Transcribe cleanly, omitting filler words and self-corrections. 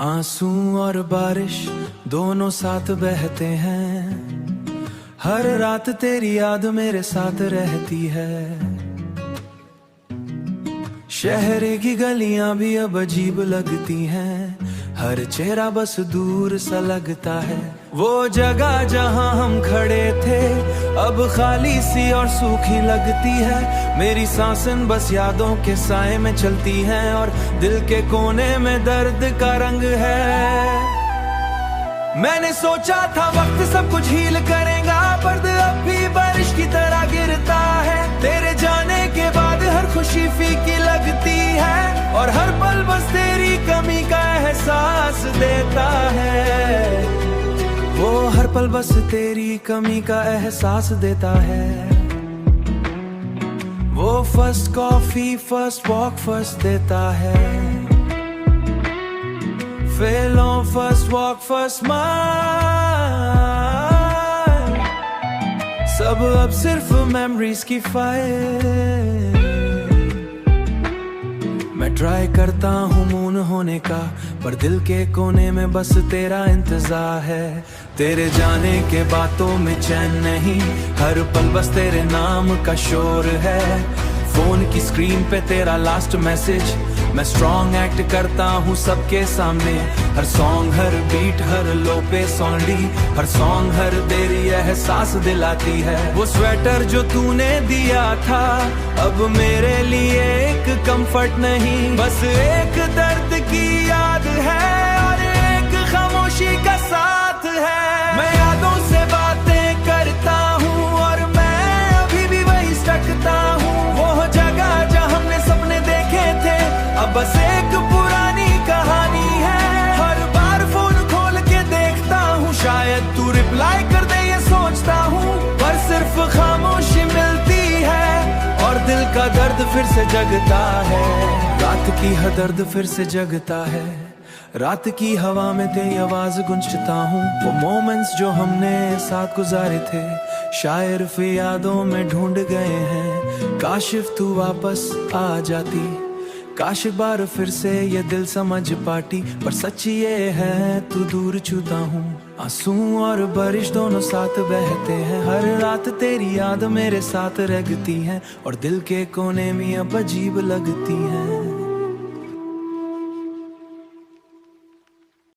आंसू और बारिश दोनों साथ बहते हैं, हर रात तेरी याद मेरे साथ रहती है। शहर की गलियां भी अब अजीब लगती हैं, हर चेहरा बस दूर सा लगता है। वो जगह जहां हम खड़े थे अब खाली सी और सूखी लगती है। मेरी सांसें बस यादों के साए में चलती हैं, और दिल के कोने में दर्द का रंग है। मैंने सोचा था वक्त सब कुछ हील करेगा, पर्द अब भी बारिश की तरह गिरता है। तेरे जाने के बाद हर खुशी फीकी लगती है, और हर पल बस तेरी कमी का एहसास देता है। वो हर पल बस तेरी कमी का एहसास देता है। वो first coffee first walk first देता है, फेलों फर्स्ट वॉक फर्स्ट स्माइल, सब अब सिर्फ मेमोरीज की फाइल। मैं ट्राई करता हूँ मून होने का, पर दिल के कोने में बस तेरा इंतजार है। तेरे जाने के बातों में चैन नहीं, हर पल बस तेरे नाम का शोर है। फोन की स्क्रीन पे तेरा लास्ट मैसेज, मैं स्ट्रॉन्ग एक्ट करता हूँ सबके सामने। हर सॉन्ग हर बीट हर लो पे सॉन्डी, हर सॉन्ग हर तेरी एहसास दिलाती है। वो स्वेटर जो तूने दिया था अब मेरे लिए एक कंफर्ट नहीं, बस एक दर्द की याद है और एक खामोशी का साथ है। मैं यादों से बातें करता हूँ और मैं अभी भी वही सकता हूँ। वो जगह जहाँ हमने सपने देखे थे अब बस एक पुरानी कहानी है। हर बार फोन खोल के देखता हूँ, शायद तू रिप्लाई कर दे ये सोचता हूँ, पर सिर्फ खामोशी मिलती है और दिल का दर्द फिर से जगता है। रात की हर दर्द फिर से जगता है, रात की हवा में तेरी आवाज गूंजता हूँ। वो मोमेंट्स जो हमने साथ गुजारे थे शायर फिर यादों में ढूंढ गए हैं। काशिफ तू वापस आ जाती, काश बार फिर से ये दिल समझ पाती, पर सच ये है तू दूर छूता हूँ। आंसू और बारिश दोनों साथ बहते हैं, हर रात तेरी याद मेरे साथ रहती है, और दिल के कोने में अब अजीब लगती है।